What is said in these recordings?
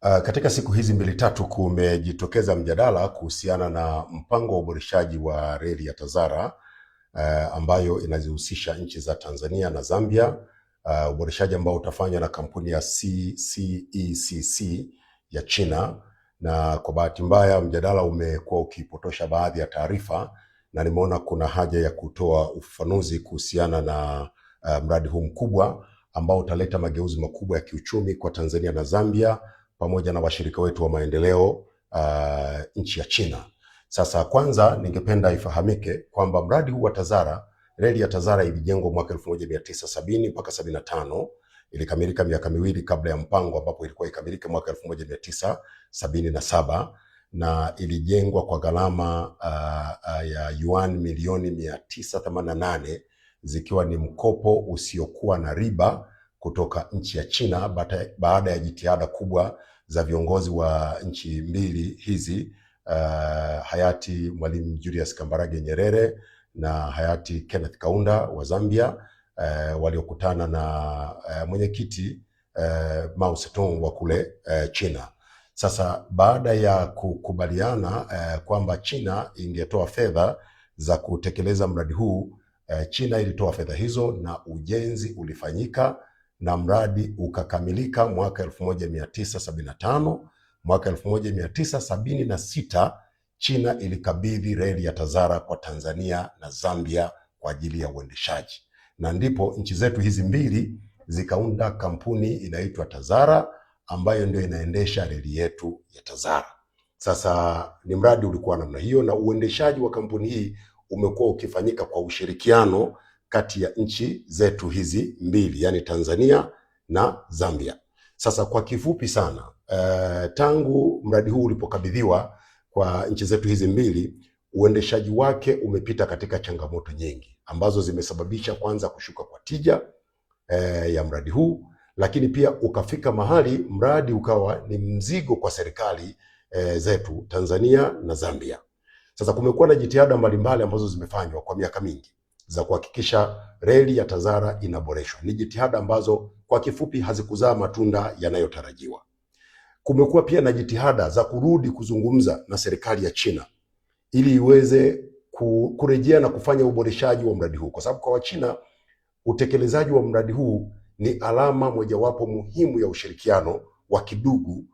Katika siku hizi mbili tatu kumejitokeza mjadala kuhusiana na mpango wa uboreshaji wa reli ya TAZARA ambayo inazihusisha nchi za Tanzania na Zambia, uboreshaji ambao utafanywa na kampuni ya CECC ya China. Na kwa bahati mbaya mjadala umekuwa ukipotosha baadhi ya taarifa, na nimeona kuna haja ya kutoa ufafanuzi kuhusiana na mradi huu mkubwa ambao utaleta mageuzi makubwa ya kiuchumi kwa Tanzania na Zambia pamoja na washirika wetu wa maendeleo nchi ya China. Sasa kwanza ningependa ifahamike kwamba mradi huu wa TAZARA, reli ya TAZARA ilijengwa mwaka 1970 mpaka 75, ilikamilika miaka miwili kabla ya mpango ambapo ilikuwa ikamilike mwaka 1977, na ilijengwa kwa gharama ya yuan milioni 988 zikiwa ni mkopo usiokuwa na riba kutoka nchi ya China baada ya jitihada kubwa za viongozi wa nchi mbili hizi, hayati Mwalimu Julius Kambarage Nyerere na hayati Kenneth Kaunda wa Zambia, waliokutana na mwenyekiti Mao Zedong wa kule China. Sasa baada ya kukubaliana kwamba China ingetoa fedha za kutekeleza mradi huu, China ilitoa fedha hizo na ujenzi ulifanyika na mradi ukakamilika mwaka 1975. Mwaka 1976 China ilikabidhi reli ya TAZARA kwa Tanzania na Zambia kwa ajili ya uendeshaji, na ndipo nchi zetu hizi mbili zikaunda kampuni inaitwa TAZARA ambayo ndio inaendesha reli yetu ya TAZARA. Sasa ni mradi ulikuwa namna hiyo, na uendeshaji wa kampuni hii umekuwa ukifanyika kwa ushirikiano kati ya nchi zetu hizi mbili, yani Tanzania na Zambia. Sasa kwa kifupi sana, tangu mradi huu ulipokabidhiwa kwa nchi zetu hizi mbili, uendeshaji wake umepita katika changamoto nyingi ambazo zimesababisha kwanza kushuka kwa tija ya mradi huu, lakini pia ukafika mahali mradi ukawa ni mzigo kwa serikali zetu Tanzania na Zambia. Sasa kumekuwa na jitihada mbalimbali ambazo zimefanywa kwa miaka mingi za kuhakikisha reli ya TAZARA inaboreshwa. Ni jitihada ambazo kwa kifupi hazikuzaa matunda yanayotarajiwa. Kumekuwa pia na jitihada za kurudi kuzungumza na serikali ya China ili iweze kurejea na kufanya uboreshaji wa mradi huu, kwa sababu kwa Wachina utekelezaji wa mradi huu ni alama mojawapo muhimu ya ushirikiano wa kidugu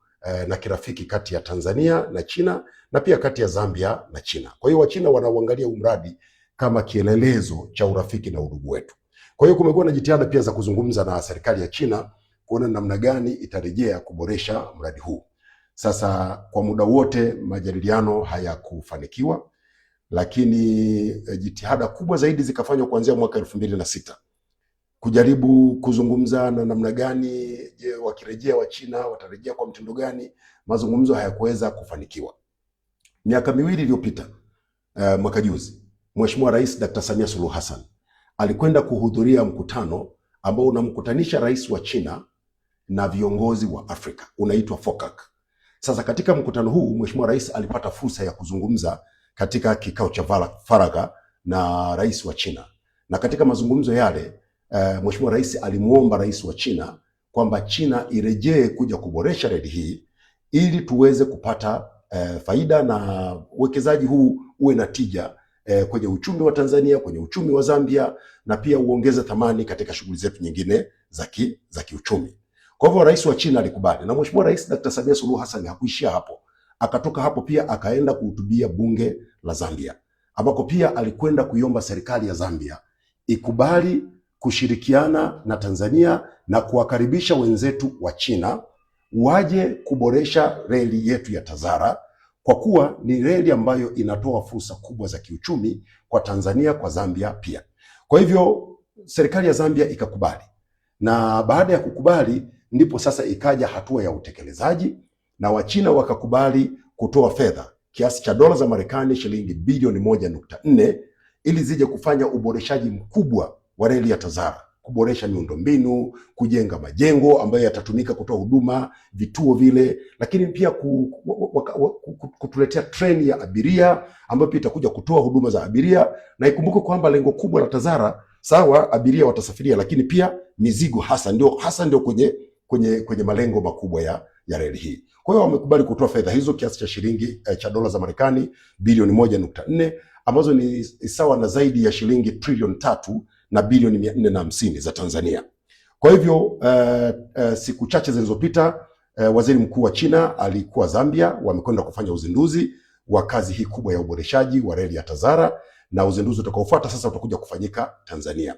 na kirafiki kati ya Tanzania na China na pia kati ya Zambia na China. Kwa hiyo Wachina wanauangalia huu mradi kama kielelezo cha urafiki na udugu wetu. Kwa hiyo kumekuwa na jitihada pia za kuzungumza na serikali ya China kuona namna gani itarejea kuboresha mradi huu. Sasa kwa muda wote majadiliano hayakufanikiwa, lakini jitihada kubwa zaidi zikafanywa kuanzia mwaka 2006 kujaribu kuzungumza na namna gani wakirejea wa China watarejea kwa mtindo gani. Mazungumzo hayakuweza kufanikiwa. Miaka miwili iliyopita, mwaka juzi, Mheshimiwa Rais Dr. Samia Suluhu Hassan alikwenda kuhudhuria mkutano ambao unamkutanisha rais wa China na viongozi wa Afrika, unaitwa FOCAC. Sasa katika mkutano huu Mheshimiwa Rais alipata fursa ya kuzungumza katika kikao cha faragha na rais wa China, na katika mazungumzo yale Mheshimiwa Rais alimuomba rais wa China kwamba China irejee kuja kuboresha reli hii ili tuweze kupata faida na uwekezaji huu uwe na tija kwenye uchumi wa Tanzania, kwenye uchumi wa Zambia, na pia uongeze thamani katika shughuli zetu nyingine za kiuchumi. Kwa hivyo rais wa China alikubali, na Mheshimiwa Rais Dr. Samia Suluhu Hassan hakuishia hapo. Akatoka hapo pia akaenda kuhutubia bunge la Zambia, ambako pia alikwenda kuiomba serikali ya Zambia ikubali kushirikiana na Tanzania na kuwakaribisha wenzetu wa China waje kuboresha reli yetu ya TAZARA, kwa kuwa ni reli ambayo inatoa fursa kubwa za kiuchumi kwa Tanzania, kwa Zambia pia. Kwa hivyo serikali ya Zambia ikakubali, na baada ya kukubali ndipo sasa ikaja hatua ya utekelezaji, na Wachina wakakubali kutoa fedha kiasi cha dola za Marekani shilingi bilioni 1.4 ili zije kufanya uboreshaji mkubwa wa reli ya TAZARA, kuboresha miundombinu, kujenga majengo ambayo yatatumika kutoa huduma, vituo vile, lakini pia kutuletea treni ya abiria ambayo pia itakuja kutoa huduma za abiria. Na ikumbuke kwamba lengo kubwa la TAZARA, sawa abiria watasafiria, lakini pia mizigo hasa ndio kwenye malengo makubwa ya reli hii. Kwa hiyo wamekubali kutoa fedha hizo kiasi cha shilingi cha dola za Marekani bilioni 1.4 ambazo ni sawa na zaidi ya shilingi trilioni 3 na bilioni 450 za Tanzania. Kwa hivyo siku chache zilizopita waziri mkuu wa China alikuwa Zambia, wamekwenda kufanya uzinduzi wa kazi hii kubwa ya uboreshaji wa reli ya Tazara, na uzinduzi utakaofuata sasa utakuja kufanyika Tanzania.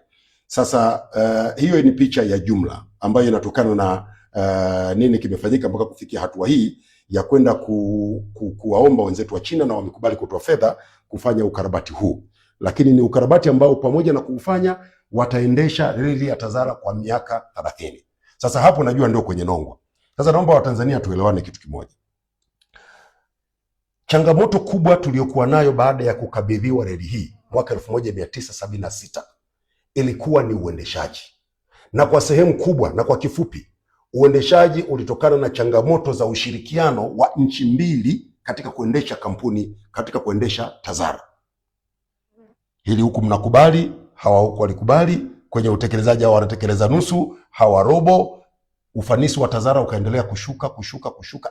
Sasa hiyo ni picha ya jumla ambayo inatokana na nini kimefanyika mpaka kufikia hatua hii ya kwenda kuwaomba wenzetu wa China, na wamekubali kutoa fedha kufanya ukarabati huu. Lakini ni ukarabati ambao pamoja na kuufanya wataendesha reli ya Tazara kwa miaka 30. Sasa hapo najua ndio kwenye nongwa. Sasa naomba Watanzania tuelewane kitu kimoja. Changamoto kubwa tuliyokuwa nayo baada ya kukabidhiwa reli hii mwaka 1976 ilikuwa ni uendeshaji. Na kwa sehemu kubwa na kwa kifupi, uendeshaji ulitokana na changamoto za ushirikiano wa nchi mbili katika kuendesha kampuni, katika kuendesha Tazara. Hili huku mnakubali, hawa huku walikubali. Kwenye utekelezaji hawa wanatekeleza nusu, hawa robo. Ufanisi wa Tazara ukaendelea kushuka.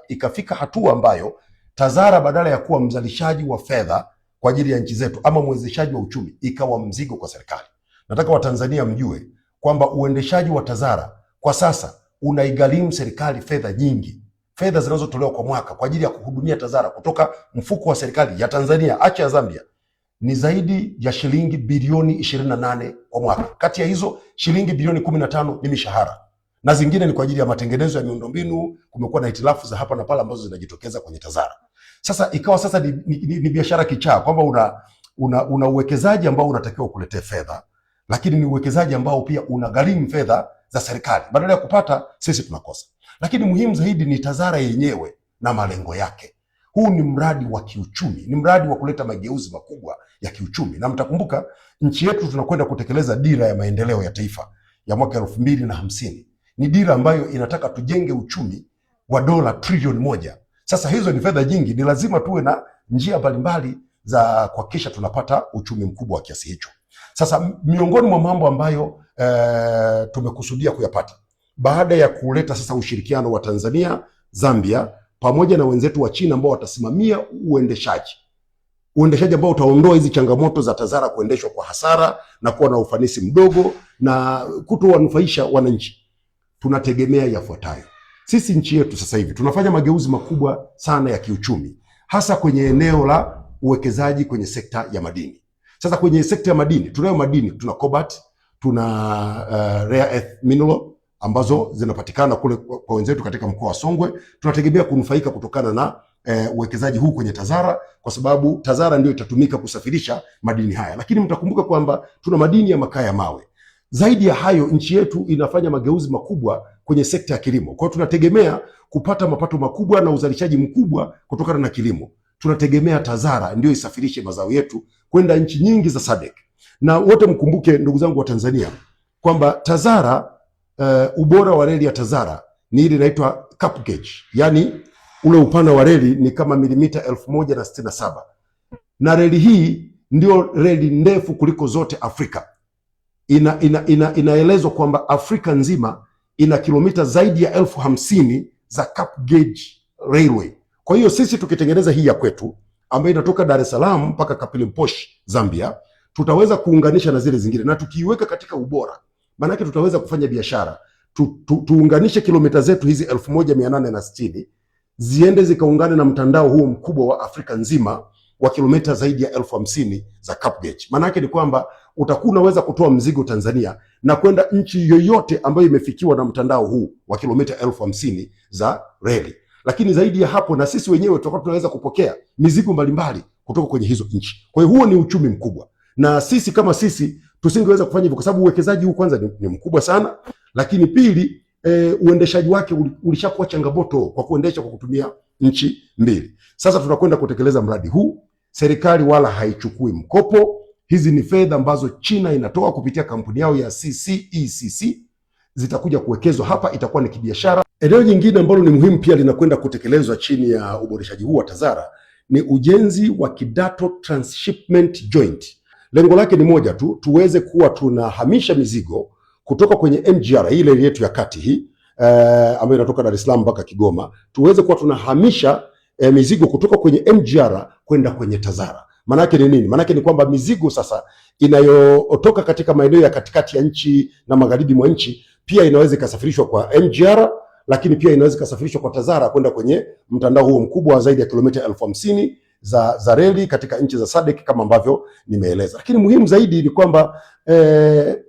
Ikafika hatua ambayo Tazara badala ya kuwa mzalishaji wa fedha kwa ajili ya nchi zetu ama mwezeshaji wa uchumi, ikawa mzigo kwa serikali. Nataka Watanzania mjue kwamba uendeshaji wa Tazara kwa sasa unaigharimu serikali fedha nyingi. Fedha zinazotolewa kwa mwaka kwa ajili ya kuhudumia Tazara kutoka mfuko wa serikali ya Tanzania, acha ya Zambia, ni zaidi ya shilingi bilioni 28 kwa mwaka. Kati ya hizo shilingi bilioni 15 ni mishahara na zingine ni kwa ajili ya matengenezo ya miundombinu. Kumekuwa na hitilafu za hapa na pale ambazo zinajitokeza kwenye Tazara. Sasa ikawa sasa ni biashara kichaa, kwamba una uwekezaji ambao unatakiwa kuletea fedha, lakini ni uwekezaji ambao pia unagharimu fedha za serikali. Badala ya kupata, sisi tunakosa. Lakini muhimu zaidi ni Tazara yenyewe na malengo yake. Huu ni mradi wa kiuchumi, ni mradi wa kuleta mageuzi makubwa ya kiuchumi. Na mtakumbuka nchi yetu tunakwenda kutekeleza dira ya maendeleo ya taifa ya mwaka 2050. Ni dira ambayo inataka tujenge uchumi wa dola trilioni 1. Sasa hizo ni fedha nyingi, ni lazima tuwe na njia mbalimbali za kuhakikisha tunapata uchumi mkubwa wa kiasi hicho. Sasa miongoni mwa mambo ambayo tumekusudia kuyapata baada ya kuleta sasa ushirikiano wa Tanzania, Zambia pamoja na wenzetu wa China ambao watasimamia uendeshaji ambao utaondoa hizi changamoto za Tazara kuendeshwa kwa hasara na kuwa na ufanisi mdogo na kutowanufaisha wananchi, tunategemea yafuatayo. Sisi nchi yetu sasa hivi tunafanya mageuzi makubwa sana ya kiuchumi, hasa kwenye eneo la uwekezaji kwenye sekta ya madini. Sasa kwenye sekta ya madini, tunayo madini, tuna cobalt, tuna rare earth mineral ambazo zinapatikana kule kwa wenzetu katika mkoa wa Songwe. Tunategemea kunufaika kutokana na uwekezaji huu kwenye Tazara, kwa sababu Tazara ndio itatumika kusafirisha madini haya. Lakini mtakumbuka kwamba tuna madini ya makaa ya mawe. Zaidi ya hayo, nchi yetu inafanya mageuzi makubwa kwenye sekta ya kilimo. Kwa hiyo tunategemea kupata mapato makubwa na uzalishaji mkubwa kutokana na kilimo. Tunategemea Tazara ndio isafirishe mazao yetu kwenda nchi nyingi za SADC. Na wote mkumbuke, ndugu zangu wa Tanzania, kwamba Tazara ubora wa reli ya Tazara ni ile inaitwa cap gauge. Yaani ule upana wa reli ni kama milimita 1067. Na reli hii ndio reli ndefu kuliko zote Afrika. Inaelezwa kwamba Afrika nzima ina kilomita zaidi ya 50,000 za cap gauge railway. Kwa hiyo sisi tukitengeneza hii ya kwetu ambayo inatoka Dar es Salaam mpaka Kaplimposh Zambia, tutaweza kuunganisha na zile zingine, na tukiiweka katika ubora, maana yake tutaweza kufanya biashara. Tuunganishe kilomita zetu hizi 1860 ziende zikaungane na mtandao huo mkubwa wa Afrika nzima wa kilomita zaidi ya 50,000 za cap gauge. Maana yake ni kwamba utakuwa unaweza kutoa mzigo Tanzania na kwenda nchi yoyote ambayo imefikiwa na mtandao huu wa kilomita 50,000 za reli. Lakini zaidi ya hapo, na sisi wenyewe tutakuwa tunaweza kupokea mizigo mbalimbali kutoka kwenye hizo nchi. Kwa hiyo huo ni uchumi mkubwa, na sisi kama sisi tusingeweza kufanya hivyo kwa sababu uwekezaji huu kwanza ni mkubwa sana, lakini pili uendeshaji wake ulishakuwa changamoto kwa kuendesha kwa kutumia nchi mbili. Sasa tunakwenda kutekeleza mradi huu. Serikali wala haichukui mkopo. Hizi ni fedha ambazo China inatoa kupitia kampuni yao ya CCECC, zitakuja kuwekezwa hapa, itakuwa ni kibiashara. Eneo jingine ambalo ni muhimu pia linakwenda kutekelezwa chini ya uboreshaji huu wa Tazara ni ujenzi wa Kidato Transshipment Joint. Lengo lake ni moja tu, tuweze kuwa tunahamisha mizigo kutoka kwenye MGR ile yetu ya kati hii ambayo inatoka Dar es Salaam mpaka Kigoma, tuweze kuwa tunahamisha mizigo kutoka kwenye MGR kwenda kwenye TAZARA. Manake ni nini? Manake ni kwamba mizigo sasa inayotoka katika maeneo ya katikati ya nchi na magharibi mwa nchi pia inaweza ikasafirishwa kwa MGR, lakini pia inaweza ikasafirishwa kwa TAZARA kwenda kwenye mtandao huo mkubwa wa zaidi ya kilomita 50,000 za reli katika nchi za SADC kama ambavyo nimeeleza. Lakini muhimu zaidi ni kwamba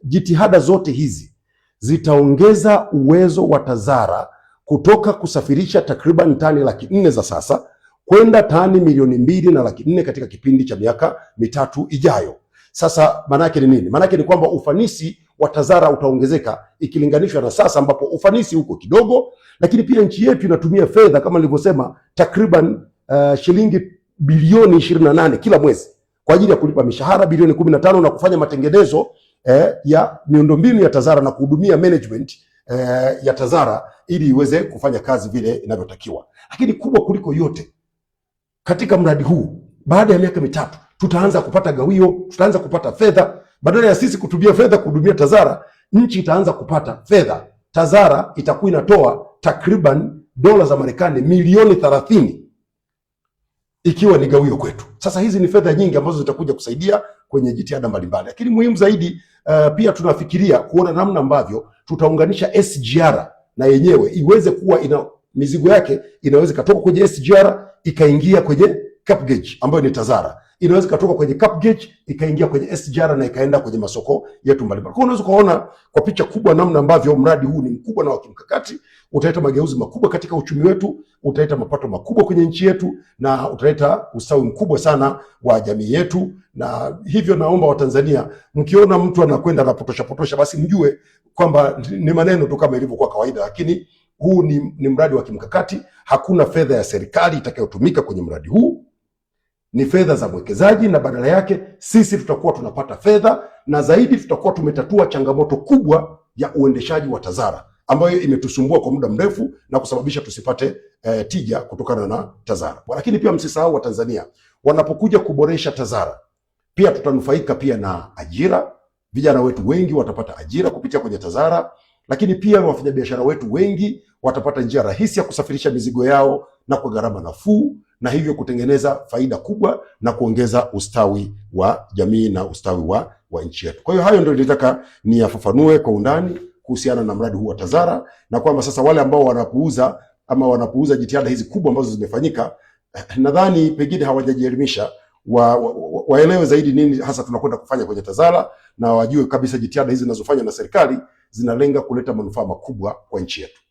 jitihada zote hizi zitaongeza uwezo wa TAZARA kutoka kusafirisha takriban tani 400,000 za sasa kwenda tani 2,400,000 katika kipindi cha miaka mitatu ijayo. Sasa manake ni nini? Manake ni kwamba ufanisi wa TAZARA utaongezeka ikilinganishwa na sasa ambapo ufanisi huko kidogo, lakini pia nchi yetu inatumia fedha kama nilivyosema takriban shilingi bilioni 28 kila mwezi kwa ajili ya kulipa mishahara bilioni 15 na kufanya matengenezo ya miundombinu ya TAZARA na kuhudumia management ya TAZARA ili iweze kufanya kazi vile inavyotakiwa. Lakini kubwa kuliko yote, katika mradi huu baada ya miaka mitatu tutaanza kupata gawio, tutaanza kupata fedha. Badala ya sisi kutumia fedha kuhudumia TAZARA, nchi itaanza kupata fedha. TAZARA itakuwa inatoa takriban dola za Marekani milioni 30 ikiwa ni gawio kwetu. Sasa hizi ni fedha nyingi ambazo zitakuja kusaidia kwenye jitihada mbalimbali. Lakini muhimu zaidi pia tunafikiria kuona namna ambavyo tutaunganisha SGR na yenyewe iweze kuwa ina mizigo yake inaweza katoka kwenye SGR ikaingia kwenye Cap Gauge ambayo ni TAZARA. Inaweza katoka kwenye Cap Gauge ikaingia kwenye SGR na ikaenda kwenye masoko yetu mbalimbali. Kwa unaweza kuona kwa picha kubwa namna ambavyo mradi huu ni mkubwa na wa kimkakati, utaleta mageuzi makubwa katika uchumi wetu, utaleta mapato makubwa kwenye nchi yetu na utaleta ustawi mkubwa sana wa jamii yetu. Na hivyo naomba Watanzania, mkiona mtu anakwenda anapotosha basi mjue kwamba ni maneno tu kama ilivyokuwa kawaida, lakini huu ni mradi wa kimkakati. Hakuna fedha ya serikali itakayotumika kwenye mradi huu, ni fedha za mwekezaji, na badala yake sisi tutakuwa tunapata fedha, na zaidi tutakuwa tumetatua changamoto kubwa ya uendeshaji wa TAZARA ambayo imetusumbua kwa muda mrefu na kusababisha tusipate tija kutokana na TAZARA. Lakini pia msisahau Watanzania, wanapokuja kuboresha TAZARA pia tutanufaika pia na ajira. Vijana wetu wengi watapata ajira kupitia kwenye TAZARA, lakini pia wafanyabiashara wetu wengi watapata njia rahisi ya kusafirisha mizigo yao na kwa gharama nafuu, na hivyo kutengeneza faida kubwa na kuongeza ustawi wa jamii na ustawi wa nchi yetu. Kwa hiyo hayo ndio nilitaka niyafafanue kwa undani kuhusiana na mradi huu wa TAZARA, na kwamba sasa wale ambao wanapuuza jitihada hizi kubwa ambazo zimefanyika, nadhani pengine hawajajielimisha, waelewe zaidi nini hasa tunakwenda kufanya kwenye TAZARA, na wajue kabisa jitihada hizi zinazofanywa na serikali zinalenga kuleta manufaa makubwa kwa nchi yetu.